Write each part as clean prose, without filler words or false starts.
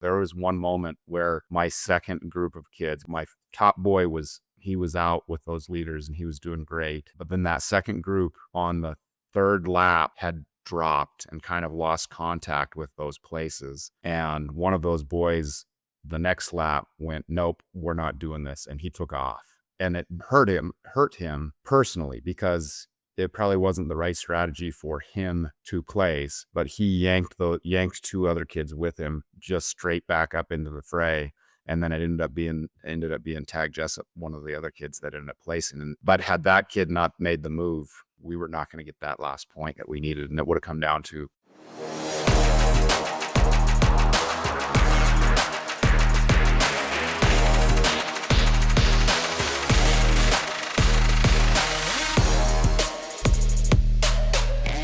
There was one moment where my second group of kids, my top boy he was out with those leaders and he was doing great. But then that second group on the third lap had dropped and kind of lost contact with those places. And one of those boys, the next lap went, nope, we're not doing this. And he took off. And it hurt him personally, because it probably wasn't the right strategy for him to place, but he yanked two other kids with him just straight back up into the fray. And then it ended up being Tag Jessup, one of the other kids that ended up placing. But had that kid not made the move, we were not going to get that last point that we needed, and it would have come down to.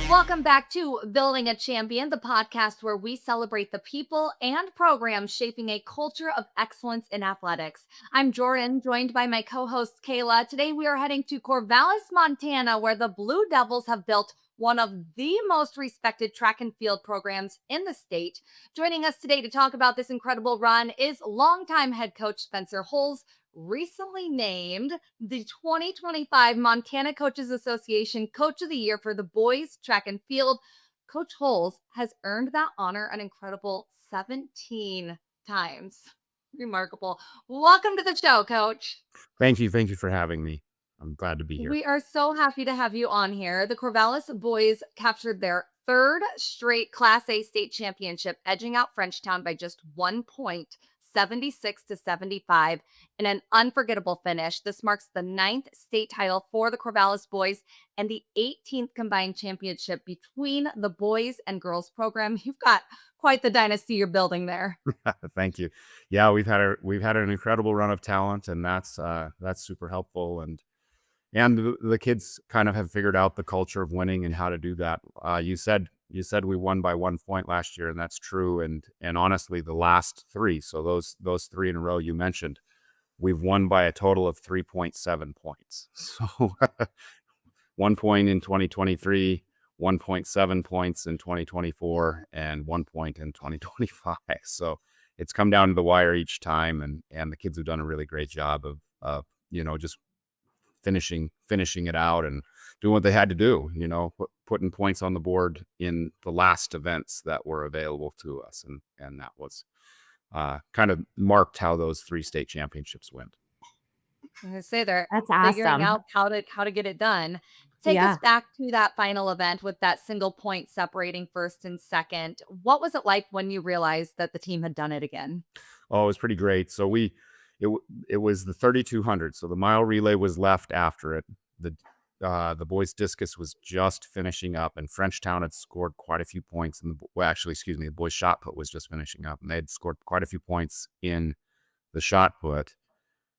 Welcome back to Building a Champion, the podcast where we celebrate the people and programs shaping a culture of excellence in athletics. I'm Jordan, joined by my co-host Kayla. Today we are heading to Corvallis, Montana, where the Blue Devils have built one of the most respected track and field programs in the state. Joining us today to talk about this incredible run is longtime head coach Spencer Huls, recently named the 2025 Montana Coaches Association Coach of the Year for the boys track and field. Coach Huls has earned that honor an incredible 17 times. Remarkable. Welcome to the show, Coach. Thank you for having me. I'm glad to be here. We are so happy to have you on here. The Corvallis boys captured their third straight Class A state championship, edging out Frenchtown by just 1 point, 76-75, in an unforgettable finish. This marks the 9th state title for the Corvallis boys and the 18th combined championship between the boys and girls program. You've got quite the dynasty you're building there. Thank you. Yeah, we've had an incredible run of talent, and that's super helpful. And the kids kind of have figured out the culture of winning and how to do that. You said we won by 1 point last year, and that's true. And honestly, the last three, so those three in a row you mentioned, we've won by a total of 3.7 points. So 1 point in 2023, 1.7 points in 2024, and 1 point in 2025. So it's come down to the wire each time, and the kids have done a really great job of just finishing it out and doing what they had to do, putting points on the board in the last events that were available to us. And that was kind of marked how those 3 state championships went. I'm going to say they're That's figuring awesome. out how to get it done. Take us back to that final event with that single point separating first and second. What was it like when you realized that the team had done it again? Oh, it was pretty great. So it was the 3,200. So the mile relay was left after it. The boys discus was just finishing up, and Frenchtown had scored quite a few points. The boys shot put was just finishing up, and they had scored quite a few points in the shot put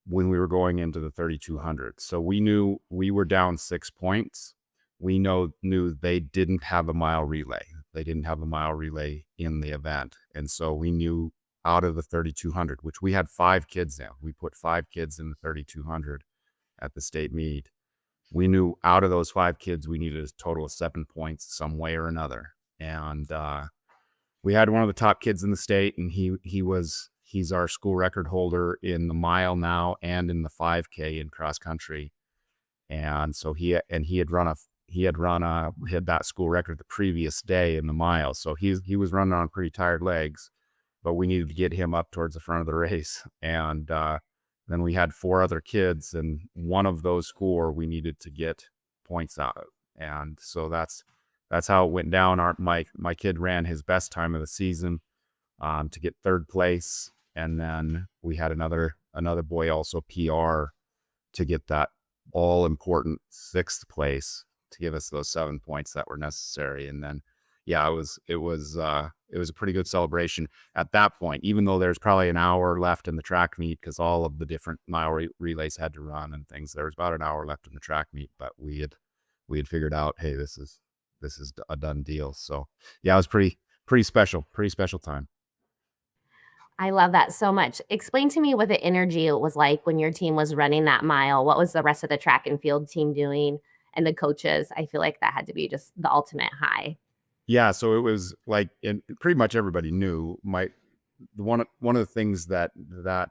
when we were going into the 3,200. So we knew we were down 6 points. We knew they didn't have a mile relay. They didn't have a mile relay in the event, and so we knew out of the 3,200, which we had 5 kids in. We put 5 kids in the 3,200 at the state meet. We knew out of those 5 kids, we needed a total of 7 points some way or another. And we had one of the top kids in the state, and he's our school record holder in the mile now and in the 5K in cross country. And so he had that school record the previous day in the mile. So he was running on pretty tired legs, but we needed to get him up towards the front of the race. And then we had 4 other kids, and one of those 4 we needed to get points out of. And so that's how it went down. My kid ran his best time of the season to get 3rd place. And then we had another boy also PR to get that all important 6th place to give us those 7 points that were necessary. And then, yeah, it was a pretty good celebration at that point, even though there's probably an hour left in the track meet because all of the different mile relays had to run and things. There was about an hour left in the track meet, but we had figured out, hey, this is a done deal. So yeah, it was pretty special time. I love that so much. Explain to me what the energy was like when your team was running that mile. What was the rest of the track and field team doing, and the coaches? I feel like that had to be just the ultimate high. Yeah, so it was like, and pretty much everybody knew. one of the things that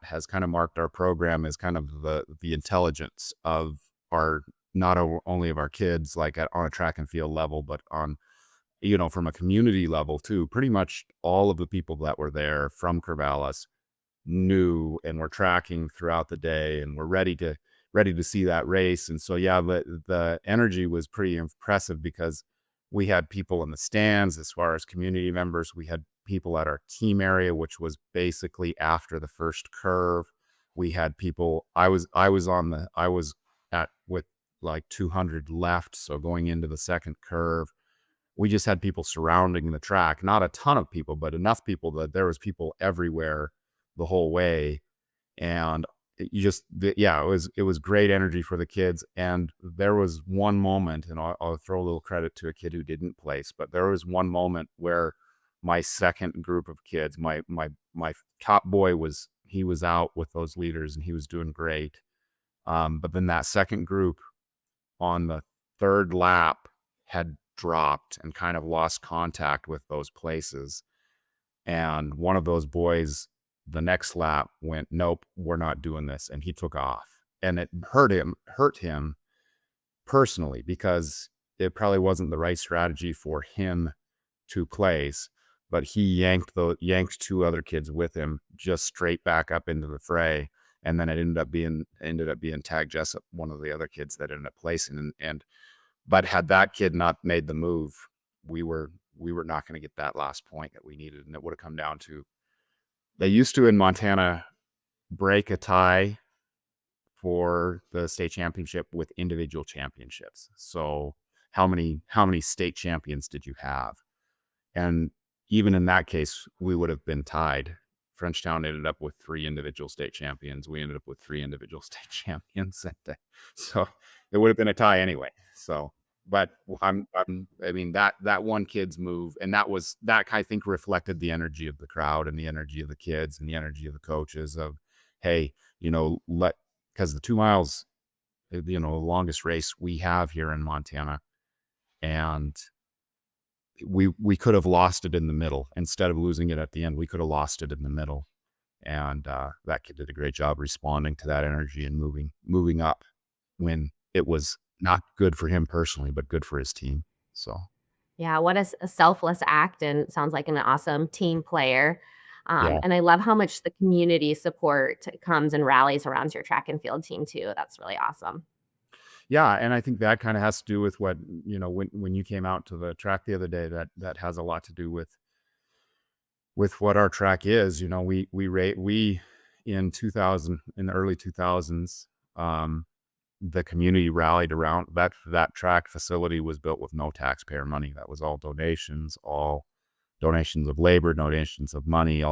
has kind of marked our program is kind of the intelligence of our not only of our kids, like on a track and field level, but on, from a community level too. Pretty much all of the people that were there from Corvallis knew and were tracking throughout the day and were ready to see that race. And so yeah, the energy was pretty impressive because we had people in the stands as far as community members. We had people at our team area, which was basically after the first curve. We had people, I was at with like 200 left, so going into the second curve, we just had people surrounding the track. Not a ton of people, but enough people that there was people everywhere the whole way. And yeah, it was great energy for the kids. And there was one moment, and I'll throw a little credit to a kid who didn't place, but there was one moment where my second group of kids, my top boy he was out with those leaders and he was doing great. But then that second group on the third lap had dropped and kind of lost contact with those places. And one of those boys, the next lap, went, nope, we're not doing this. And he took off. And it hurt him personally, because it probably wasn't the right strategy for him to place. But he yanked two other kids with him just straight back up into the fray. And then it ended up being Tag Jessup, one of the other kids that ended up placing. But had that kid not made the move, we were not going to get that last point that we needed, and it would have come down to, they used to in Montana break a tie for the state championship with individual championships. So how many state champions did you have? And even in that case, we would have been tied. Frenchtown ended up with 3 individual state champions. We ended up with 3 individual state champions. So it would have been a tie anyway. So, but I mean, that one kid's move, and that I think reflected the energy of the crowd and the energy of the kids and the energy of the coaches of, hey, because the 2 miles, the longest race we have here in Montana, and we could have lost it in the middle. Instead of losing it at the end, we could have lost it in the middle. And that kid did a great job responding to that energy and moving up when it was not good for him personally, but good for his team. So Yeah, what a selfless act, and sounds like an awesome team player. yeah. And I love how much the community support comes and rallies around your track and field team too. That's really awesome. Yeah, and I think that kind of has to do with what, when you came out to the track the other day, that has a lot to do with what our track is. We in the early 2000s, the community rallied around that track facility was built with no taxpayer money. That was all donations of labor, donations of money.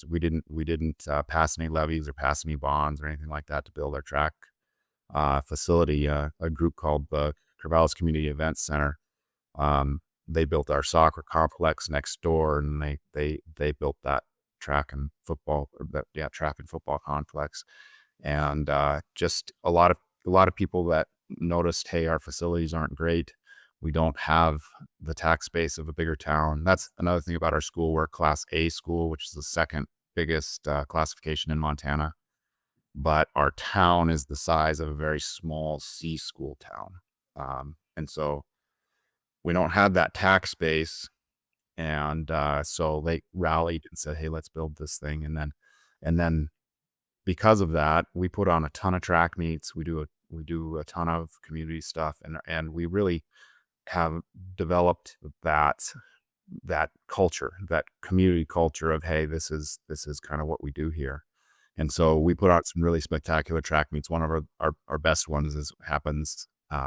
We didn't pass any levies or pass any bonds or anything like that to build our track facility. A group called the Corvallis Community Events Center, they built our soccer complex next door, and they built that track and football complex. And just a lot of people that noticed, hey, our facilities aren't great. We don't have the tax base of a bigger town. That's another thing about our school. We're a Class A school, which is the second biggest classification in Montana. But our town is the size of a very small C school town. And so we don't have that tax base. And so they rallied and said, hey, let's build this thing. And then because of that, we put on a ton of track meets. We do a ton of community stuff, and we really have developed that culture, that community culture of, hey, this is kind of what we do here. And so we put out some really spectacular track meets. One of our best ones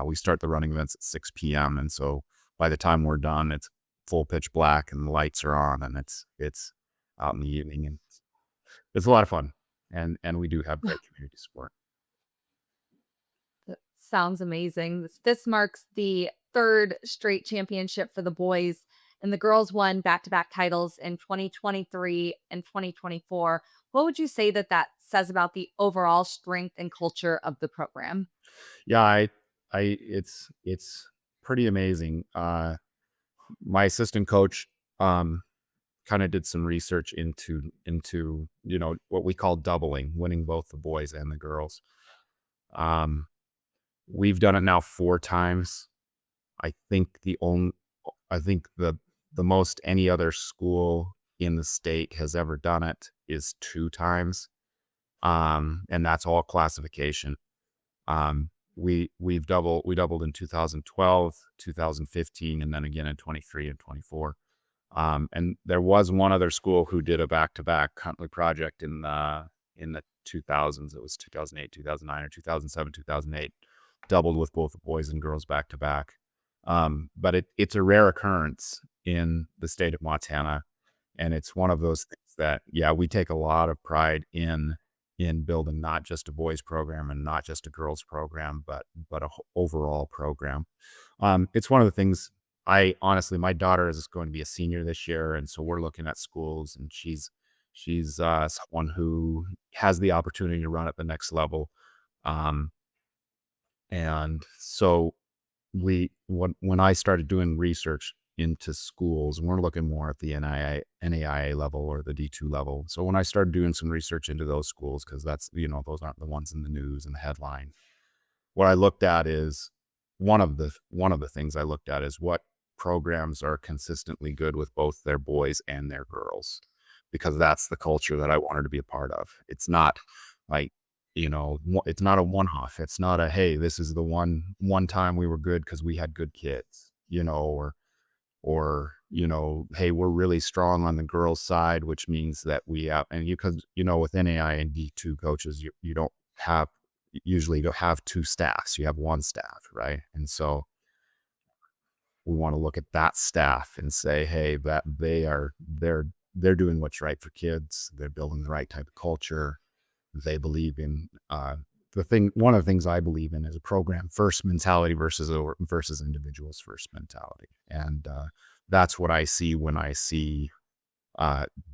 we start the running events at 6 p.m. And so by the time we're done, it's full pitch black and the lights are on, and it's out in the evening, and it's a lot of fun. And we do have great community support. That sounds amazing. This marks the third straight championship for the boys, and the girls won back-to-back titles in 2023 and 2024. What would you say that says about the overall strength and culture of the program? Yeah, it's pretty amazing. My assistant coach, kind of did some research into what we call doubling, winning both the boys and the girls. Um, we've done it now 4 times. I think the most any other school in the state has ever done it is 2 times. And that's all classification. We doubled in 2012, 2015, and then again in 23 and 24. And there was one other school who did a back-to-back Huntley project in the 2000s. It was 2008, 2009, or 2007, 2008, doubled with both the boys and girls back to back. But it's a rare occurrence in the state of Montana, and it's one of those things that, yeah, we take a lot of pride in building not just a boys program and not just a girls program, but a overall program. It's one of the things. I honestly, my daughter is going to be a senior this year, and so we're looking at schools, and she's someone who has the opportunity to run at the next level. Um, and so when I started doing research into schools, and we're looking more at the NAIA level or the D2 level. So when I started doing some research into those schools, because that's, those aren't the ones in the news and the headline. What I looked at is one of the things I looked at is what programs are consistently good with both their boys and their girls, because that's the culture that I wanted to be a part of. It's not like, it's not a one-off. It's not a, hey, this is the one time we were good because we had good kids, or hey, we're really strong on the girls side, which means that we have, and because with NAI and D2 coaches, you don't have usually don't have 2 staffs, you have 1 staff, right? And so we want to look at that staff and say, hey, that they're doing what's right for kids, they're building the right type of culture, they believe in one of the things I believe in is a program first mentality versus individuals first mentality. And that's what I see when I see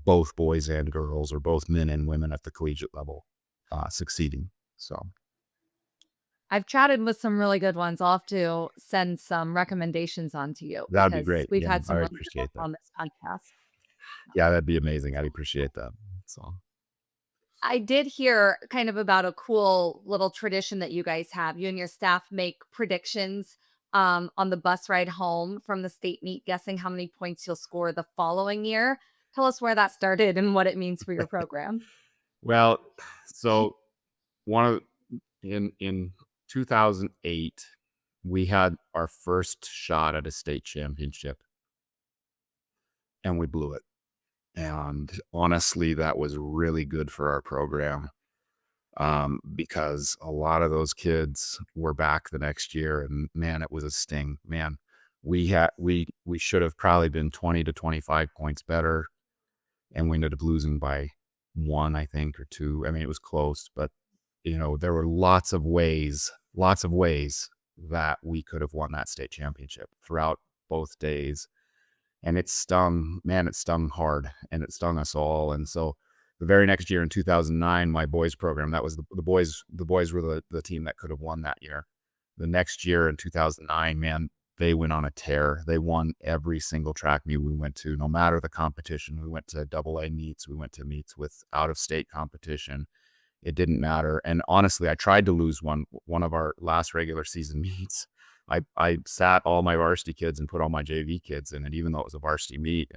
both boys and girls, or both men and women at the collegiate level succeeding. So I've chatted with some really good ones. I'll have to send some recommendations on to you that'd be because great. we've Yeah, had I some really good appreciate ones that. on this podcast. Yeah, that'd be amazing. I'd appreciate that. So I did hear kind of about a cool little tradition that you guys have. You and your staff make predictions on the bus ride home from the state meet, guessing how many points you'll score the following year. Tell us where that started and what it means for your program. well, so one of in 2008, we had our first shot at a state championship, and we blew it. And honestly, that was really good for our program, because a lot of those kids were back the next year, and man, it was a sting. Man, we should have probably been 20 to 25 points better, and we ended up losing by 1, I think, or 2. I mean, it was close, but there were lots of ways that we could have won that state championship throughout both days. And it stung, man, it stung hard, and it stung us all. And so the very next year in 2009, my boys program, that was the boys were the team that could have won that year. The next year in 2009, man, they went on a tear. They won every single track meet we went to, no matter the competition. We went to AA meets, we went to meets with out of state competition. It didn't matter. And honestly, I tried to lose one of our last regular season meets. I sat all my varsity kids and put all my JV kids in it, even though it was a varsity meet.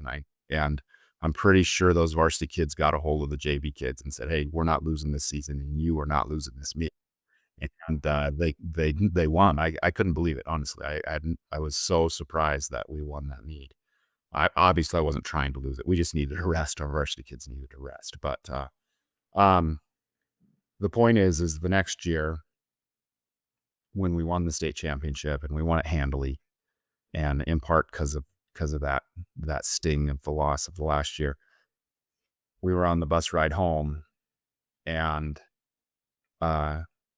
And I'm pretty sure those varsity kids got a hold of the JV kids and said, "Hey, we're not losing this season, and you are not losing this meet." And they won. I couldn't believe it, honestly. I was so surprised that we won that meet. I wasn't trying to lose it. We just needed a rest. Our varsity kids needed a rest. But the point is the next year, when we won the state championship, and we won it handily, and in part because of that sting of the loss of the last year, we were on the bus ride home, and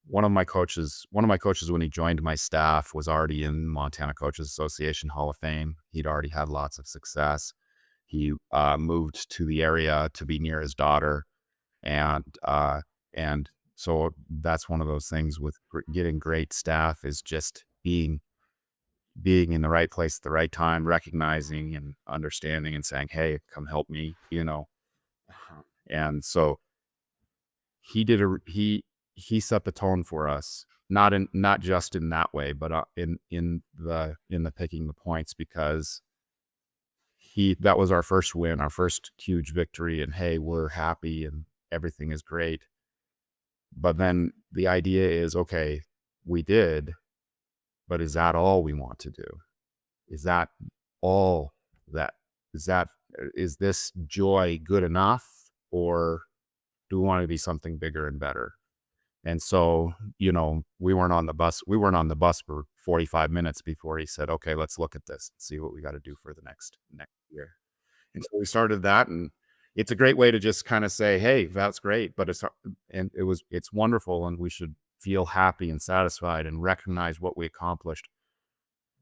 one of my coaches when he joined my staff was already in Montana Coaches Association Hall of Fame. He'd already had lots of success. He moved to the area to be near his daughter, and so that's one of those things with getting great staff, is just being being in the right place at the right time, recognizing and understanding and saying, "Hey, come help me," And so he did a he set the tone for us, not just in that way, but in the picking the points, because that was our first win, our first huge victory, and hey, we're happy and everything is great. But then the idea is, okay, we did, but is that all we want to do? Is that all that is this joy good enough, or do we want to be something bigger and better? And so, we weren't on the bus for 45 minutes before he said, "Okay, let's look at this and see what we got to do for the next year." And so we started that, and it's a great way to just kind of say, "Hey, that's great, but it's wonderful, and we should feel happy and satisfied and recognize what we accomplished.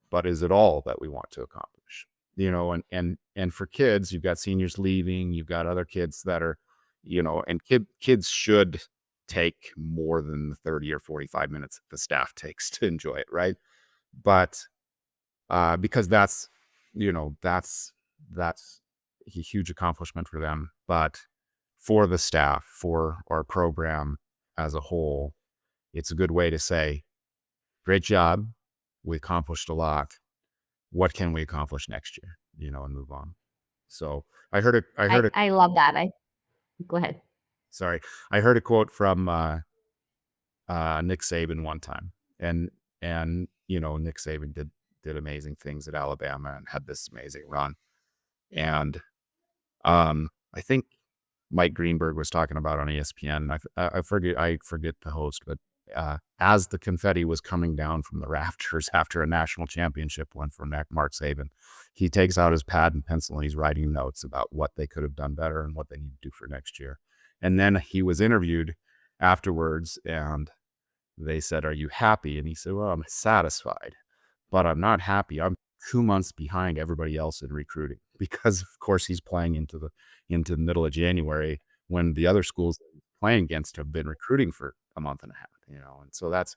But is it all that we want to accomplish?" And for kids, you've got seniors leaving, you've got other kids that are, and kids should take more than the 30 or 45 minutes that the staff takes to enjoy it, right? But because that's a huge accomplishment for them. But for the staff, for our program as a whole, it's a good way to say, great job, we accomplished a lot. What can we accomplish next year? And move on. So I heard it. I love that. Go ahead. Sorry, I heard a quote from Nick Saban one time, and Nick Saban did amazing things at Alabama and had this amazing run. And I think Mike Greenberg was talking about on ESPN. I forget the host, but as the confetti was coming down from the rafters after a national championship win for Mark Saban, he takes out his pad and pencil and he's writing notes about what they could have done better and what they need to do for next year. And then he was interviewed afterwards, and they said, "Are you happy?" And he said, "Well, I'm satisfied, but I'm not happy. I'm 2 months behind everybody else in recruiting," because of course he's playing into the middle of January when the other schools that he's playing against have been recruiting for a month and a half. And so that's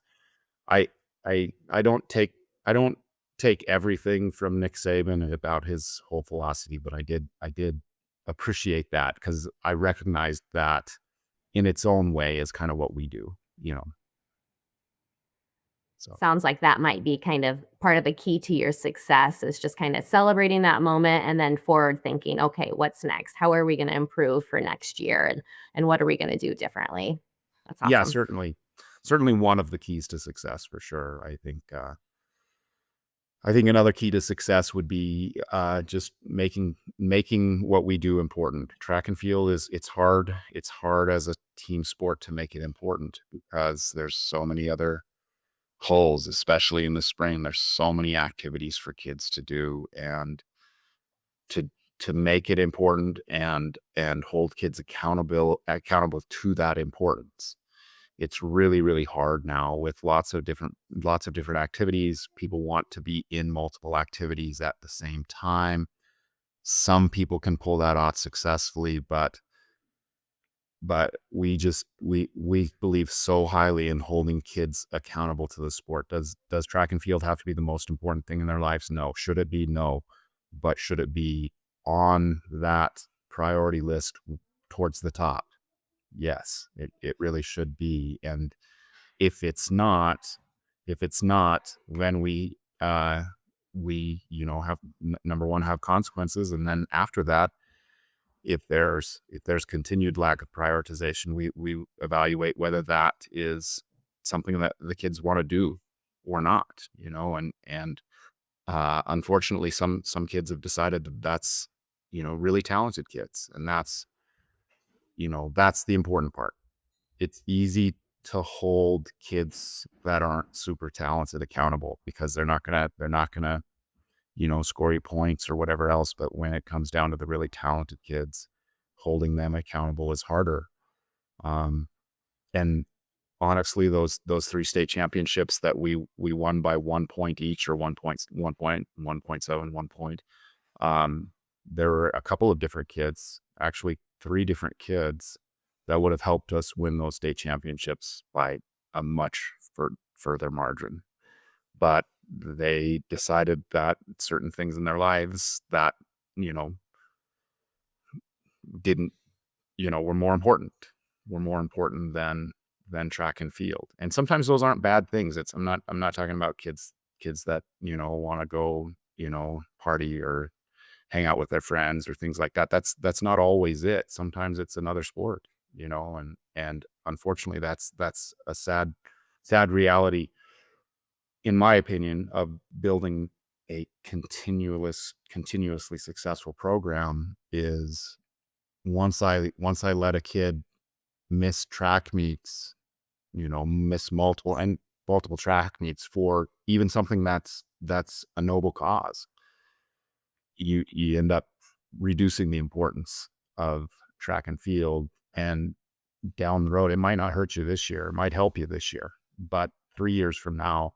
I I don't take everything from Nick Saban about his whole philosophy, but I did appreciate that because I recognized that in its own way is kind of what we do. So Sounds like that might be kind of part of the key to your success is just kind of celebrating that moment and then forward thinking, okay, what's next? How are we going to improve for next year? And what are we going to do differently? That's yeah, awesome. certainly one of the keys to success for sure. I think another key to success would be just making what we do important. Track and field it's hard. It's hard as a team sport to make it important because there's so many other holes, especially in the spring. There's so many activities for kids to do, and to make it important and hold kids accountable to that importance. It's really, really hard now with lots of different activities. People want to be in multiple activities at the same time. Some people can pull that off successfully, but we believe so highly in holding kids accountable to the sport. Does track and field have to be the most important thing in their lives? No. Should it be? No. But should it be on that priority list towards the top? Yes, it really should be. And if it's not, then we have number one, have consequences, and then after that, if there's continued lack of prioritization, we evaluate whether that is something that the kids want to do or not. And unfortunately, some kids have decided that's really talented kids, and that's the important part. It's easy to hold kids that aren't super talented accountable because they're not gonna score you points or whatever else. But when it comes down to the really talented kids, holding them accountable is harder. Um, and honestly, those three state championships that we won by 1 point each, or 1.7, 1 point. There were a couple of different kids, actually three different kids, that would have helped us win those state championships by a much further margin. But they decided that certain things in their lives that, you know, didn't, were more important than track and field. And sometimes those aren't bad things. I'm not talking about kids that, want to go, party or hang out with their friends or things like that. That's not always it. Sometimes it's another sport, and unfortunately that's a sad reality, in my opinion, of building a continuously successful program. Is once I let a kid miss track meets, miss multiple track meets for even something that's a noble cause, you end up reducing the importance of track and field. And down the road, it might not hurt you this year, it might help you this year, but 3 years from now,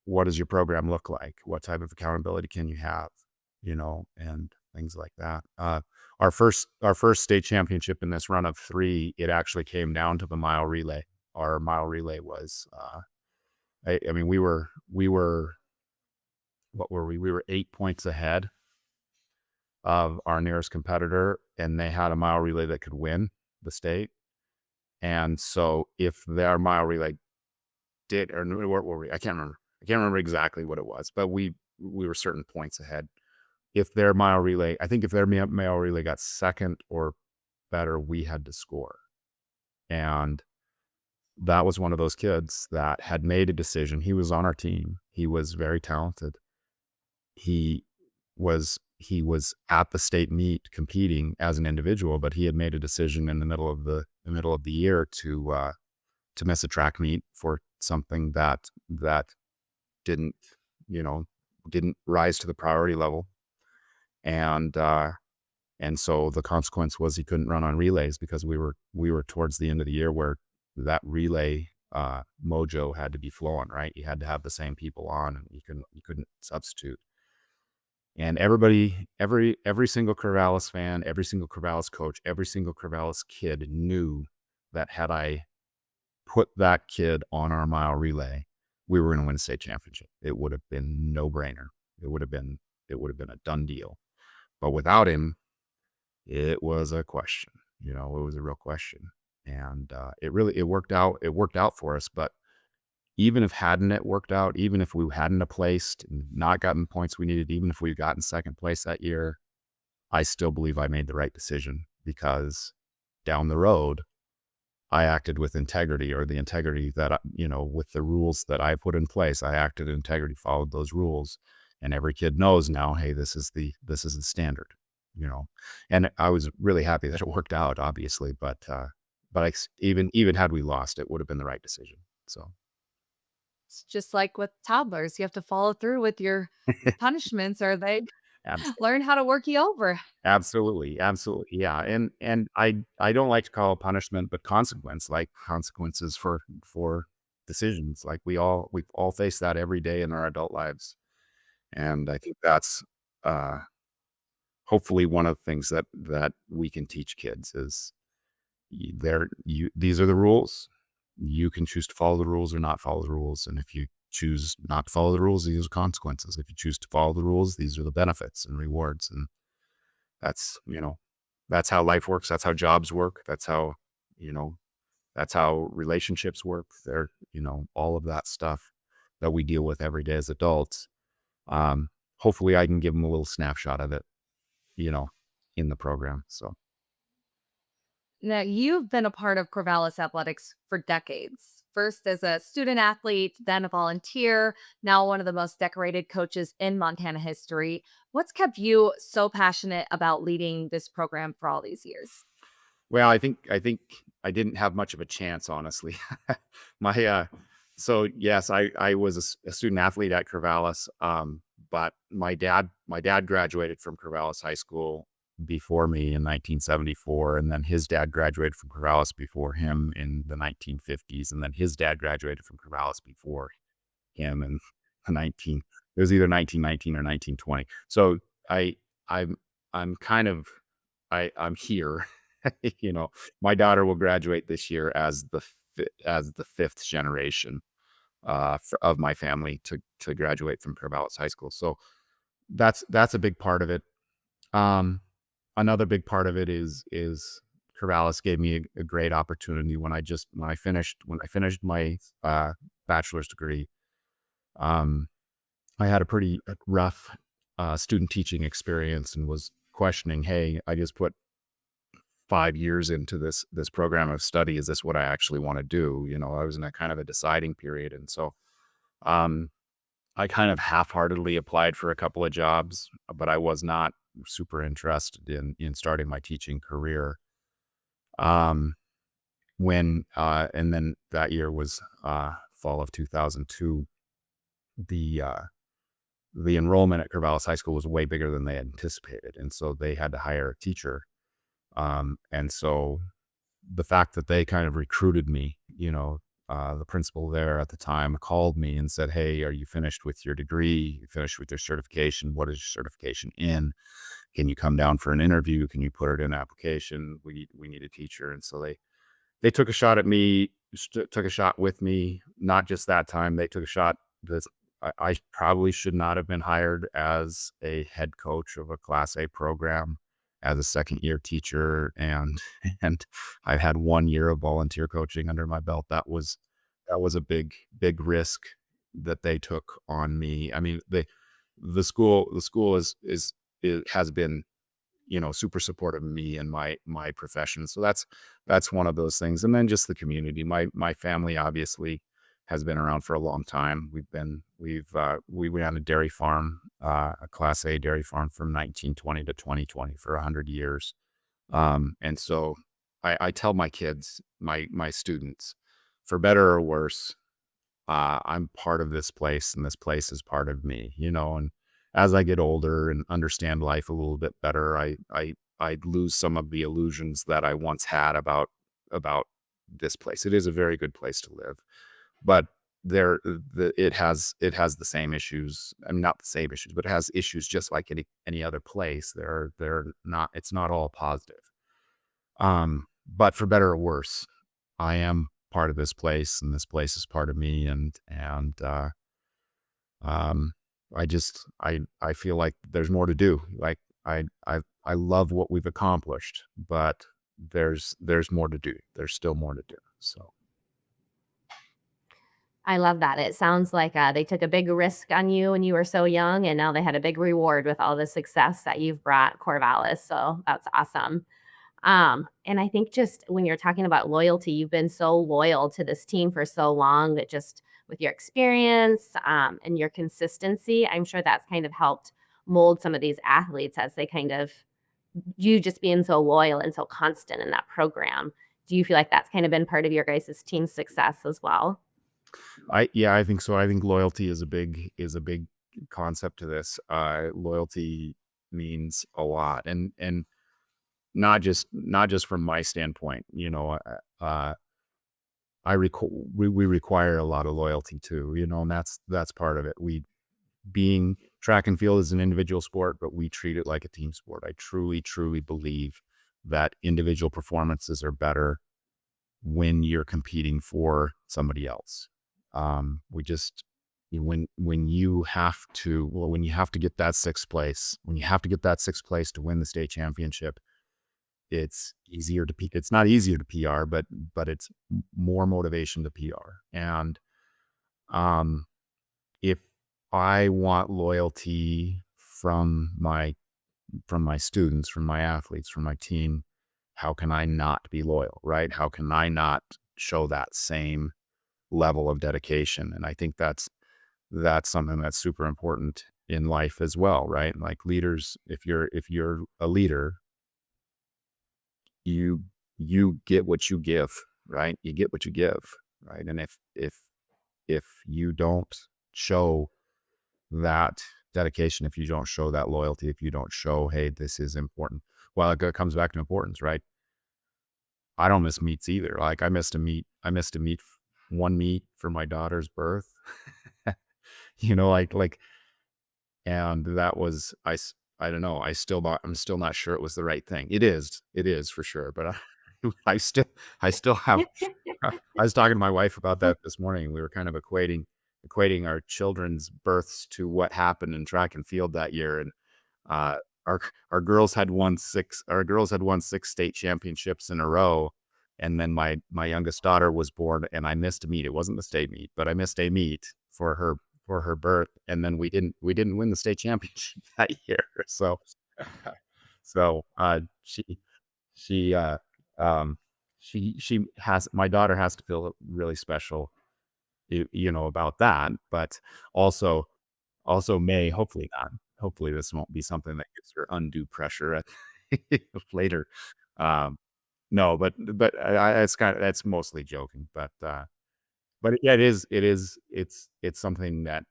what does your program look like? What type of accountability can you have? And things like that. Our first state championship in this run of 3, it actually came down to the mile relay. Our mile relay was, I mean, we were what were we? We were 8 points ahead of our nearest competitor, and they had a mile relay that could win the state. And so if their mile relay did, or what were we? I can't remember. I can't remember exactly what it was, but we were certain points ahead. If their mile relay, I think if their mile relay got second or better, we had to score. And that was one of those kids that had made a decision. He was on our team. He was very talented. He was at the state meet competing as an individual, but he had made a decision in the middle of the year to miss a track meet for something that didn't, didn't rise to the priority level. And so the consequence was he couldn't run on relays, because we were towards the end of the year where that relay mojo had to be flowing, right? You had to have the same people on, and you couldn't substitute. And every single Corvallis fan, every single Corvallis coach, every single Corvallis kid knew that had I put that kid on our mile relay, we were going to win a state championship. It would have been no brainer. It would have been a done deal. But without him, it was a question. It was a real question. And it worked out. It worked out for us. But even if hadn't it worked out, even if we hadn't have placed and not gotten the points we needed, even if we gotten second place that year, I still believe I made the right decision, because down the road, I acted with integrity, or the integrity that, with the rules that I put in place, I acted in integrity, followed those rules. And every kid knows now, hey, this is the standard, and I was really happy that it worked out, obviously, but even had we lost, it would have been the right decision. So. It's just like with toddlers, you have to follow through with your punishments or they Absolutely. learn how to work you over. Absolutely, absolutely, yeah. And I don't like to call it punishment, but consequence, like consequences for decisions. Like we've all faced that every day in our adult lives. And I think that's uh hopefully one of the things that we can teach kids is, these are the rules. You can choose to follow the rules or not follow the rules. And if you choose not to follow the rules, these are consequences. If you choose to follow the rules, these are the benefits and rewards. And that's, that's how life works. That's how jobs work. You know, that's how relationships work. They're, all of that stuff that we deal with every day as adults. Hopefully I can give them a little snapshot of it, you know, in the program. So. Now, you've been a part of Corvallis athletics for decades. First as a student athlete, then a volunteer, now one of the most decorated coaches in Montana history. What's kept you so passionate about leading this program for all these years? Well, I think I didn't have much of a chance, honestly. My so yes, I was a student athlete at Corvallis, but my dad graduated from Corvallis High School before me in 1974, and then his dad graduated from Corvallis before him in the 1950s, and then his dad graduated from Corvallis before him in the 19 it was either 1919 or 1920. So I I'm I'm kind of I'm here. you know, my daughter will graduate this year as the fifth generation of my family to graduate from Corvallis High School. So that's a big part of it. Um, Another big part of it is Corvallis gave me a great opportunity when I finished my bachelor's degree. Um, I had a pretty rough student teaching experience and was questioning, hey, I just put 5 years into this program of study. Is this what I actually want to do? I was in a kind of a deciding period, and so um, I kind of half-heartedly applied for a couple of jobs, but I was not super interested in starting my teaching career. Um, and then that year was fall of 2002. The uh, the enrollment at Corvallis High School was way bigger than they had anticipated, and so they had to hire a teacher. And so the fact that they kind of recruited me, the principal there at the time called me and said, "Hey, are you finished with your degree? You finished with your certification? What is your certification in? Can you come down for an interview? Can you put it in an application? We need a teacher." And so they took a shot at me, took a shot with me. Not just that time, they took a shot. This I probably should not have been hired as a head coach of a Class A program as a second year teacher, and and I've had 1 year of volunteer coaching under my belt. That was a big risk that they took on me. I mean, the school has been super supportive of me and my profession. So that's one of those things. And then just the community. My family obviously has been around for a long time. We ran a dairy farm, a Class A dairy farm from 1920 to 2020 for 100 years. And so I tell my kids, my students, for better or worse, I'm part of this place and this place is part of me, and as I get older and understand life a little bit better, I lose some of the illusions that I once had about this place. It is a very good place to live, but it has the same issues. I mean, not the same issues, but it has issues just like any other place. They're not. It's not all positive. But for better or worse, I am part of this place, and this place is part of me, and um, I feel like there's more to do. Like I love what we've accomplished, but there's more to do. There's still more to do. So I love that. It sounds like they took a big risk on you when you were so young, and now they had a big reward with all the success that you've brought Corvallis. So that's awesome. And I think just when you're talking about loyalty, you've been so loyal to this team for so long that just with your experience and your consistency, I'm sure that's kind of helped mold some of these athletes as they kind of you just being so loyal and so constant in that program. Do you feel like that's kind of been part of your guys' team success as well? I think so. I think loyalty is a big concept to this. Loyalty means a lot, and not just from my standpoint. We require a lot of loyalty too. And that's part of it. We being track and field is an individual sport, but we treat it like a team sport. I truly believe that individual performances are better when you're competing for somebody else. We just when you have to well, when you have to get that sixth place, when you have to get that sixth place to win the state championship, it's not easier to PR, but it's more motivation to PR. And um, if I want loyalty from my students, from my athletes, from my team, how can I not be loyal, right? How can I not show that same level of dedication? And I think that's something that's super important in life as well, right? Like leaders, if you're a leader, you get what you give, right? You get what you give, right? And if you don't show that dedication, if you don't show that loyalty, if you don't show, hey, this is important. Well, comes back to importance, right? I don't miss meets either. Like I missed a meet, one meet for my daughter's birth. Like, and that was I don't know. I'm still not sure it was the right thing. It is for sure. But I still have. I was talking to my wife about that this morning. We were kind of equating. equating our children's births to what happened in track and field that year. And uh, our our girls had won 6 state championships in a row. And then my youngest daughter was born, and I missed a meet. It wasn't the state meet, but I missed a meet for her birth, and then we didn't win the state championship that year. So she she um she has my daughter has to feel really special, about that, but also may hopefully not. Hopefully this won't be something that gives her undue pressure at later. Um, no, but it's that's mostly joking, but yeah, it's something that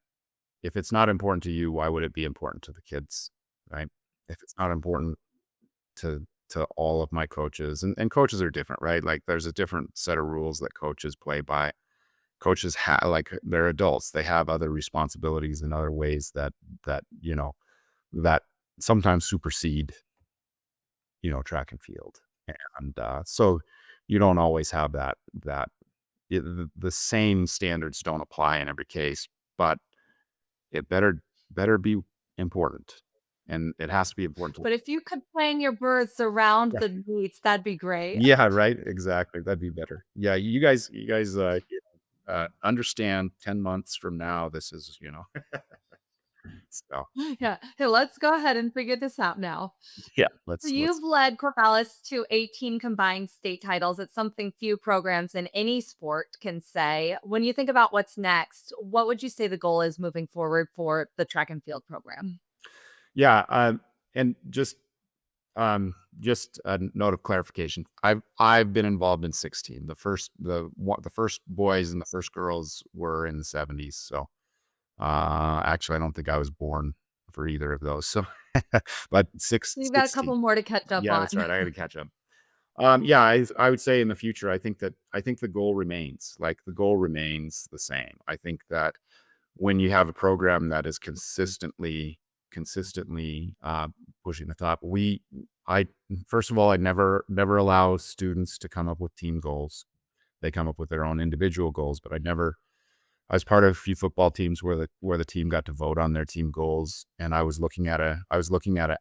if it's not important to you, why would it be important to the kids, right? If it's not important to all of my coaches, and coaches are different, right? Like there's a different set of rules that coaches play by. Coaches have like they're adults. They have other responsibilities in other ways that sometimes supersede, track and field. And so you don't always have the same standards don't apply in every case, but it better be important, and it has to be important. But if you could plan your births around Yeah. the meets, that'd be great. Yeah, right. Exactly. That'd be better. Yeah, you guys, understand 10 months from now, this is, so Yeah. Hey, let's go ahead and figure this out now. yeah, So let's you've led Corvallis to 18 combined state titles. It's something few programs in any sport can say. When you think about what's next, what would you say the goal is moving forward for the track and field program? yeah, and just a note of clarification. I've been involved in 16. The first boys and the first girls were in the 70s. So actually I don't think I was born for either of those. So but You've got a 16. couple more to catch up Yeah, that's on. right. I got to catch up. Yeah, I would say in the future, I think the goal remains. Like the goal remains the same. I think that when you have a program that is consistently pushing the top, I first of all, I never allow students to come up with team goals. They come up with their own individual goals, but I was part of a few football teams where the team got to vote on their team goals, and I was looking at a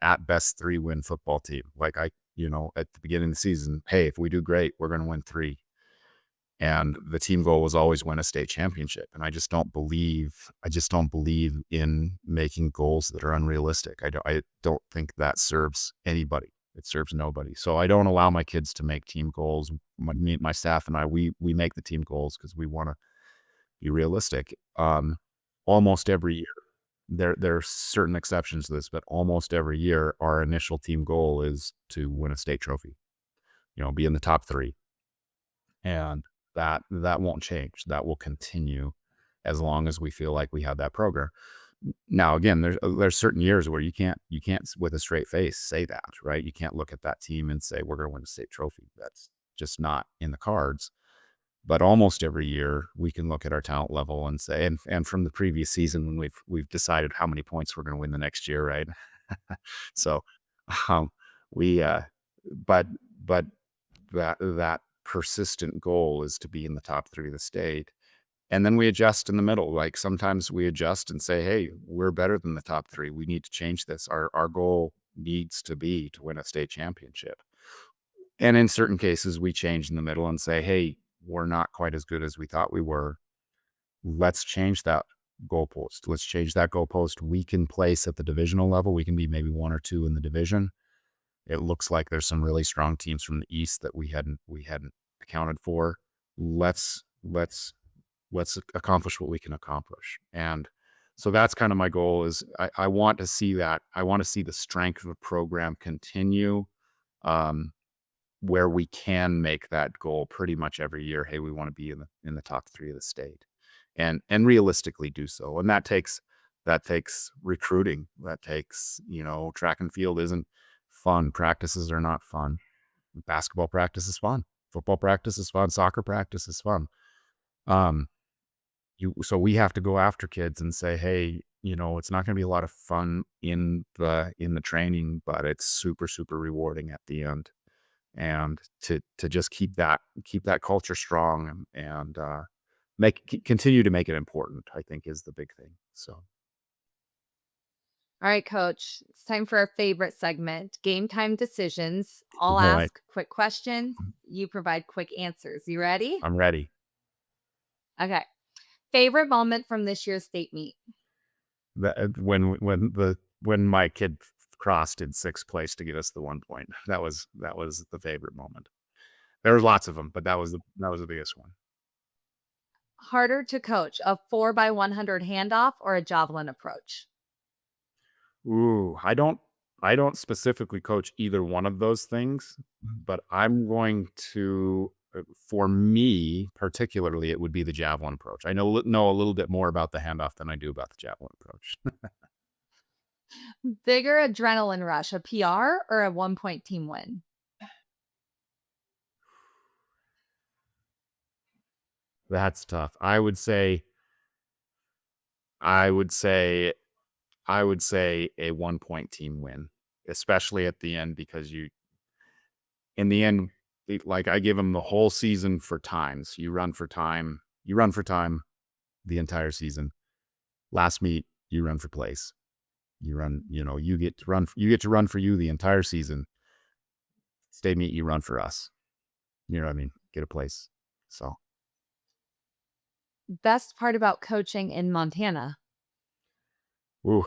at best 3-win football team. Like at the beginning of the season, hey, if we do great, we're going to win 3. And the team goal was always win a state championship. And I just don't believe in making goals that are unrealistic. I don't think that serves anybody. It serves nobody. So I don't allow my kids to make team goals. My staff and I, we make the team goals because we want to be realistic. Almost every year, there are certain exceptions to this, but almost every year, our initial team goal is to win a state trophy. Be in the top 3, and that won't change. That will continue as long as we feel like we have that program. Now, again, there's certain years where you can't with a straight face say that, right? You can't look at that team and say we're going to win a state trophy. That's just not in the cards. But almost every year we can look at our talent level and say, and from the previous season when we've decided how many points we're going to win the next year, right? So, um, we but that persistent goal is to be in the top 3 of the state. And then we adjust in the middle. Like sometimes we adjust and say, hey, we're better than the top 3. We need to change this. Our goal needs to be to win a state championship. And in certain cases, we change in the middle and say, hey, we're not quite as good as we thought we were. Let's change that goalpost. Let's change that goalpost. We can place at the divisional level. We can be maybe 1 or 2 in the division. It looks like there's some really strong teams from the East that we hadn't accounted for. Let's accomplish what we can accomplish. And so that's kind of my goal is I want to see that. I want to see the strength of the program continue, where we can make that goal pretty much every year. Hey, we want to be in the top 3 of the state, and realistically do so. And that takes recruiting. That takes, track and field isn't fun. Practices are not fun. Basketball practice is fun. Football practice is fun. Soccer practice is fun. So we have to go after kids and say, hey, it's not going to be a lot of fun in the training, but it's super, super rewarding at the end. And to just keep that culture strong and continue to make it important, I think, is the big thing. So All right, coach, it's time for our favorite segment, game time decisions. I'll all right, ask quick questions. You provide quick answers. You ready? I'm ready. Okay. Favorite moment from this year's state meet? When my kid crossed in sixth place to get us the 1 point, that was the favorite moment. There were lots of them, but that was the biggest one. Harder to coach, a 4x100 handoff or a javelin approach? Ooh, I don't specifically coach either one of those things, but I'm going to, for me particularly, it would be the javelin approach. I know a little bit more about the handoff than I do about the javelin approach. Bigger adrenaline rush, a PR or a 1 point team win? That's tough. I would say a 1 point team win, especially at the end, because in the end, like I give them the whole season for times. You run for time the entire season. Last meet, you run for place. You get to run for you the entire season. State meet, you run for us. You know what I mean? Get a place. So, Best part about coaching in Montana? ooh.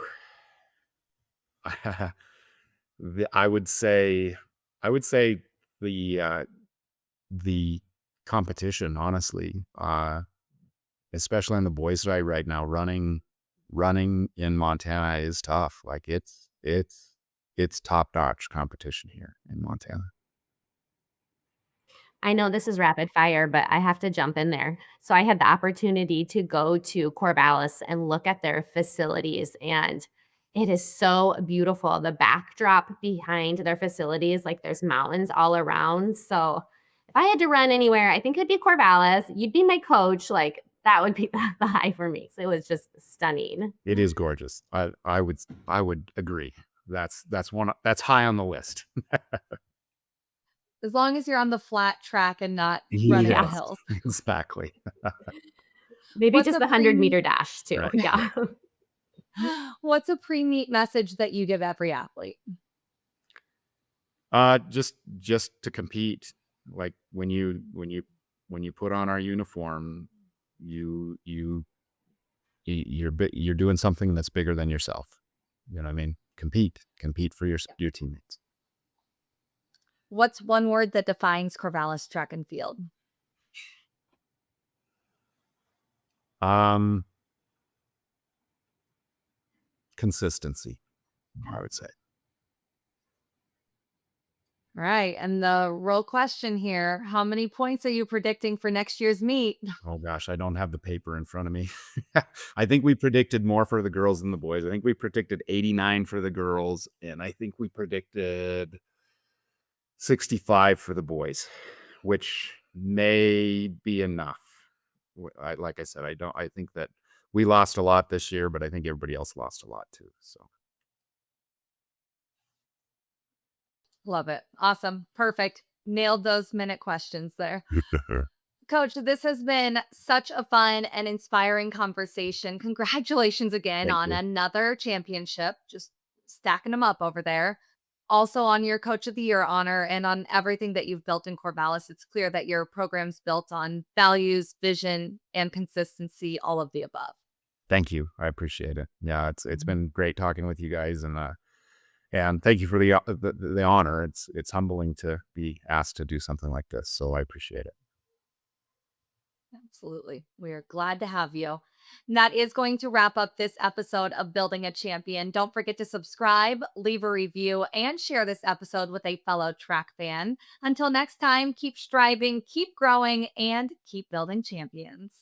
I would say the the competition, honestly, especially on the boys side right now, running in Montana is tough. Like it's top notch competition here in Montana. I know this is rapid fire, but I have to jump in there. So I had the opportunity to go to Corvallis and look at their facilities, and it is so beautiful. The backdrop behind their facilities, like there's mountains all around. So if I had to run anywhere, I think it'd be Corvallis. You'd be my coach. Like that would be the high for me. So it was just stunning. It is gorgeous. I would agree. That's high on the list. As long as you're on the flat track and not running the Yeah. hills. Exactly. Maybe What's just a the 100-meter pre dash too. Right. Yeah. What's a pre-meet message that you give every athlete? Just to compete. Like when you put on our uniform, you're doing something that's bigger than yourself. You know what I mean? Compete for your teammates. What's one word that defines Corvallis track and field? Consistency, I would say. Right. And the real question here, how many points are you predicting for next year's meet? Oh gosh, I don't have the paper in front of me. I think we predicted more for the girls than the boys. I think we predicted 89 for the girls, and I think we predicted 65 for the boys, which may be enough. Like I said, I think that we lost a lot this year, but I think everybody else lost a lot too. So Love it. Awesome. Perfect. Nailed those minute questions there. Coach, this has been such a fun and inspiring conversation. Congratulations again thank on you. another championship. Just stacking them up over there. Also on your Coach of the Year honor and on everything that you've built in Corvallis. It's clear that your program's built on values, vision, and consistency, all of the above. Thank you. I appreciate it. Yeah, it's been great talking with you guys, and thank you for the honor. It's humbling to be asked to do something like this, so I appreciate it. Absolutely. We are glad to have you. And that is going to wrap up this episode of Building a Champion. Don't forget to subscribe, leave a review, and share this episode with a fellow track fan. Until next time, keep striving, keep growing, and keep building champions.